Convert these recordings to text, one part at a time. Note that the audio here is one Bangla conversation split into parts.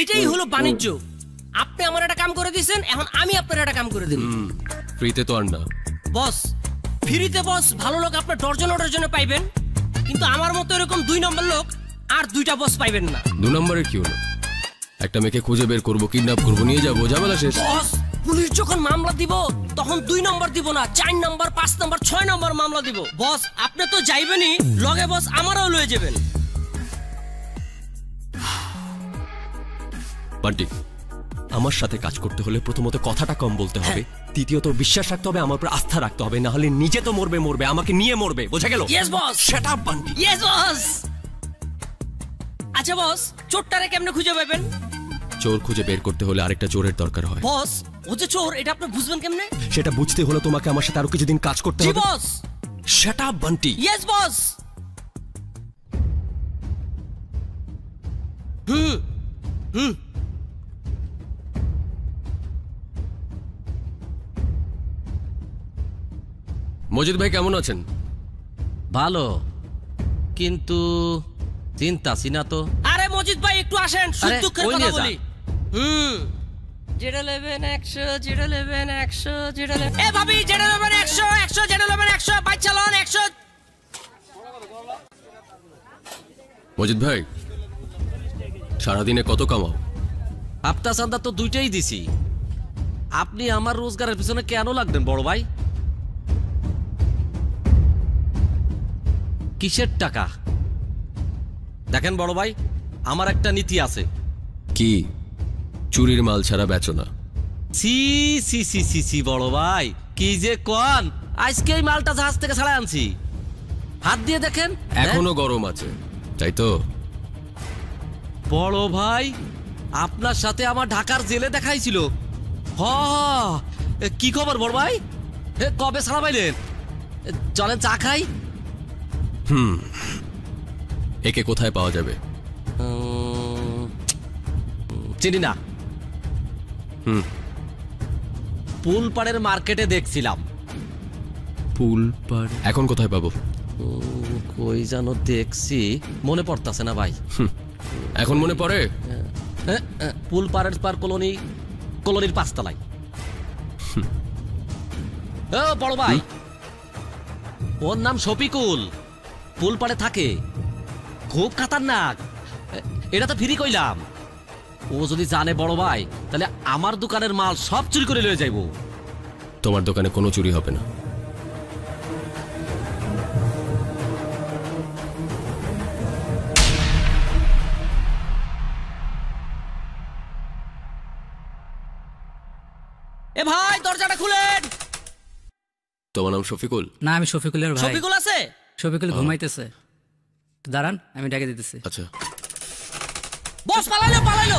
এইটাই হলো বাণিজ্য। আপনি আমার একটা কাম করে দিয়েছেন, এখন আমি আপনার একটা কাম করে দিন। ফ্রিতে তো আর না বস। ফ্রিতে বস ভালো লোক আপনার ডজনে পাইবেন, কিন্তু আমার মতো এরকম 2 নম্বর লোক আর 2টা বস পাইবেন না। 2 নম্বরের কি হলো? একটা মেয়েকে খুঁজে বের করবো, কিডন্যাপ করবো, নিয়ে যাবো, ঝামেলা শেষ। বস পুলিশ যখন মামলা দিব তখন 2 নম্বর দিব না, 4 নম্বর, 5 নম্বর, 6 নম্বর মামলা দিব। বস আপনি তো যাইবেনই লগে, বস আমারও লয়ে যাবেন। বান্টি, আমার সাথে কাজ করতে হলে প্রথমত কথাটা কম বলতে হবে, দ্বিতীয়ত বিশ্বাস রাখতে হবে, আমার উপর আস্থা রাখতে হবে, না হলে নিজে তো মরবে, আমাকে নিয়ে মরবে, বোঝা গেল? Yes boss. Shut up Bunty. Yes বস। আচ্ছা বস, চোরটারে কেমনে খুঁজে পাবেন? চোর খুঁজে বের করতে হলে আরেকটা চোরের দরকার হয়। বস ও যে চোর, এটা আপনি বুঝবেন কেমনে? সেটা বুঝতে হলে তোমাকে আমার সাথে আরো কিছুদিন কাজ করতে জি হবে। Boss. Shut up Bunty. Yes boss. Majid ভাই কেমন আছেন? ভালো, কিন্তু চিন্তাছি না তো। আরে মজিদ ভাই একটু আসেন, সুখ আরে, দুঃখের ওই কথা নিয়ে যা। বলি। যেটা নেবেন 100, যেটা নেবেন 100, যেটা নেবেন এ ভাবি, যেটা নেবেন 100, 100, যেটা নেবেন 100, বাচ্চা লন 100। মজিদ ভাই, সারাদিনে কত কামাও? আপতা চান্দা তো 2টাই দিছি। আপনি আমার রোজগারের পিছনে কেন লাগবেন বড় ভাই? কিসের টাকা? দেখেন বড় ভাই, আমার একটা নীতি আছে। কি? চুরির মাল ছাড়া বেচো না? সি সি সি সি সি বড় ভাই, কি যে কোন! আজকে এই মালটা জাহাজ থেকে ছাড়াই আনছি, হাত দিয়ে দেখেন এখনো গরম আছে, তাই তো? বড় ভাই, আপনার সাথে আমার ঢাকার জেলে দেখাইছিল। হ, কি খবর বড় ভাই? কবে ছাড়া পাইলেন? চলেন চা খাই। একে কোথায় পাওয়া যাবে? চিনি না। পুলপাড়ের মার্কেটে দেখছিলাম। পুলপাড়? এখন কোথায় পাবো? কই যেন দেখছি, মনে পড়তাছে না ভাই। এখন মনে পড়ে? পুলপাড়ের পার কলোনির 5 তলায়। ও বড় ভাই, ওর নাম শফিকুল, পুলপাড়ে থাকে, খুব খাতারনাক। এটা তো ফ্রি কইলাম। ও যদি জানে বড় ভাই, তাহলে আমার দোকানের মাল সব চুরি করে লয়ে যাইব। তোমার দোকানে কোনো চুরি হবে না। এ ভাই দরজাটা খুলেন। তোমার নাম শফিকুল? না, আমি শফিকুলের ভাই। শফিকুল আছে? শফিকুল ঘুমাইতেছে, দাঁড়ান আমি ডেকে দিতেছি। আচ্ছা। বস পালাইলো।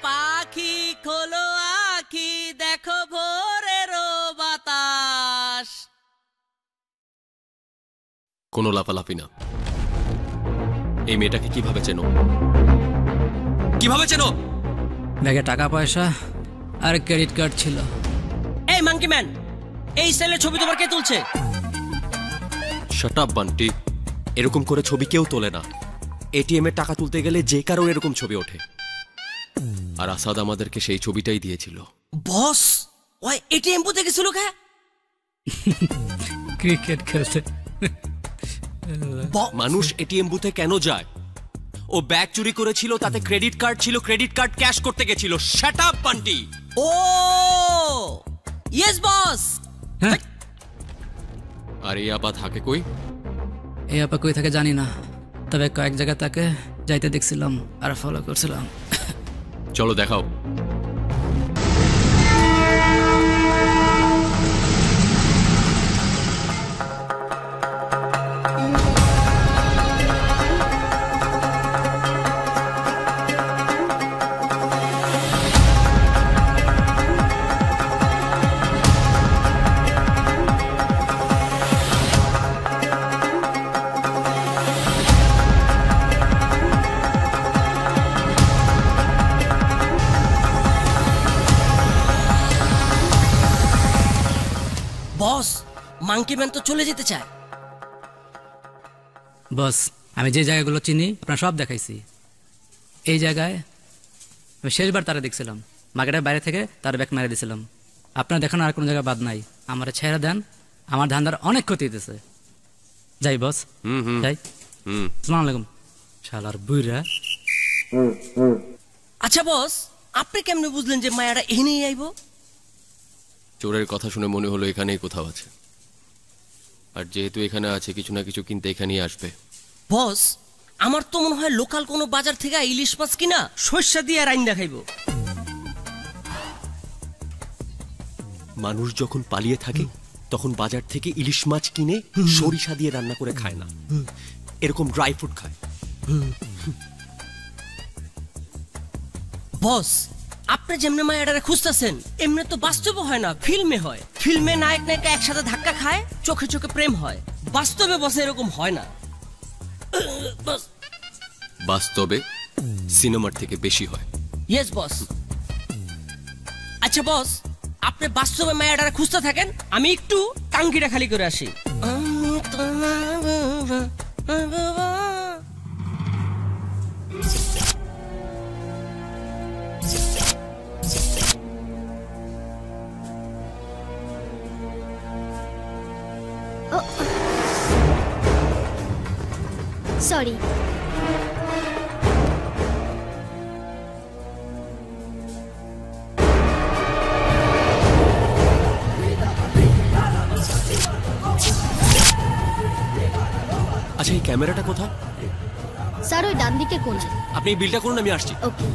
পাখি খোলো আখি দেখো ভোরের বাতাস। কোনো লাফালাফি না। এই মেয়েটাকে কিভাবে চেনো? কিভাবে চেনো? ব্যাগে টাকা পয়সা আর ক্রেডিট কার্ড ছিল। এই মাঙ্কি ম্যান, এই স্টাইলের ছবি তোমার কে তুলছে? শাট আপ বান্টি, এরকম করে ছবি কেউ তোলে না। এটিএম এ টাকা তুলতে গেলে যে কারোর এরকম ছবি ওঠে। আর আসাদ আমাদেরকে সেই ছবিটাই দিয়েছিল। বস, ওই এটিএম বুথে গেছিল কে? ক্রিকেট খেলতে। মানুষ এটিএম বুথে কেন যায়? ও ব্যাগ চুরি করেছিল, তাতে ক্রেডিট কার্ড ছিল, ক্রেডিট কার্ড ক্যাশ করতে গেছিল। Shut up Bunty. ও ইয়েস বস। আর এই আপা থাকে কই? এই আপা কই থাকে জানি না, তবে কয়েক জায়গায় তাকে যাইতে দেখছিলাম আর ফলো করছিলাম। চলো দেখাও। বস, মাঙ্কি ম্যান তো চলে যেতে চায়। বস, আমি যে জায়গাগুলো চিনি আপনার সব দেখাইছি। এই জায়গায় আমি শেষবার তারা দেখছিলাম। মার্কেটের বাইরে থেকে তার ব্যাগ মেরে দিয়েছিলাম। আপনার দেখানো আর কোনো জায়গায় বাদ নাই। আমার ছেড়ে দেন, আমার ধান্দার অনেক ক্ষতি হইতেছে। যাই বস, যাই। আসসালামু আলাইকুম। শালার বুইরা। আচ্ছা বস, আপনি কেমনে বুঝলেন যে মায়াটা এখানেই আইব? চোরের কথা শুনে মনে হলো এখানেই কোথাও আছে। আর যেহেতু এখানে আছে, কিছু না কিছু কিনতে এখানেই আসবে। বস, আমার তো মনে হয় লোকাল কোনো বাজার থেকে ইলিশ মাছ কিনা সর্ষা দিয়ে রাইন্দা খাইব। মানুষ যখন পালিয়ে থাকে তখন বাজার থেকে ইলিশ মাছ কিনে সরিষা দিয়ে রান্না করে খায় না, এরকম ড্রাই ফ্রুট খায়। বস, আপনি যেমনি মায়াটারে খুঁজতেছেন এমনি তো বাস্তবে হয় না, ফিল্মে হয়। ফিল্মে নায়ক নায়িকা একসাথে ধাক্কা খায়, চোখে চোখে প্রেম হয়। বাস্তবে বসে এরকম হয় না। বাস্তবে সিনেমার থেকে বেশি হয়। Yes boss. আচ্ছা বস, আপনি বাস্তবে মায়াটারে খুঁজতে থাকেন, আমি একটু টাঙ্কিটা খালি করে আসি। সরি। আচ্ছা, এই ক্যামেরাটা কোথায়? স্যার, ওই ডান দিকে কোণায়। আপনি এই বিলটা করুন, আমি আসছি। ওকে।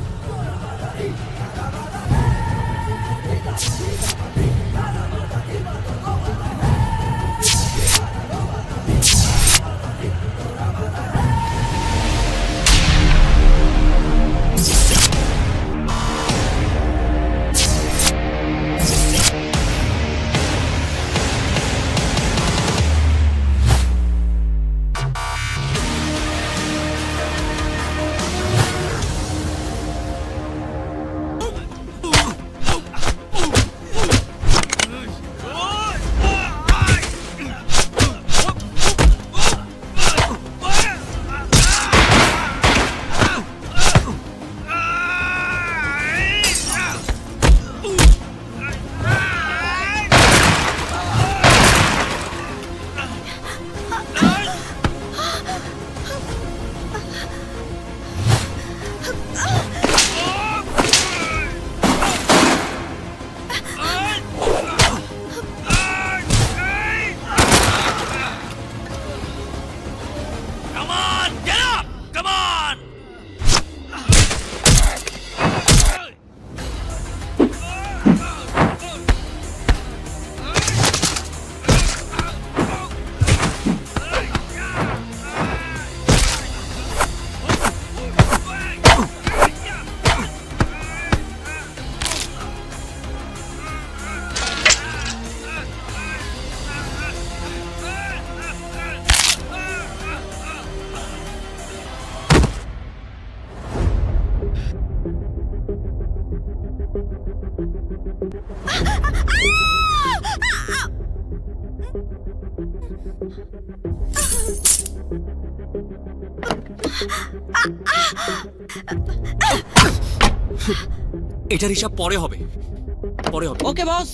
এটার হিসাব পরে হবে, পরে হবে। ওকে বস।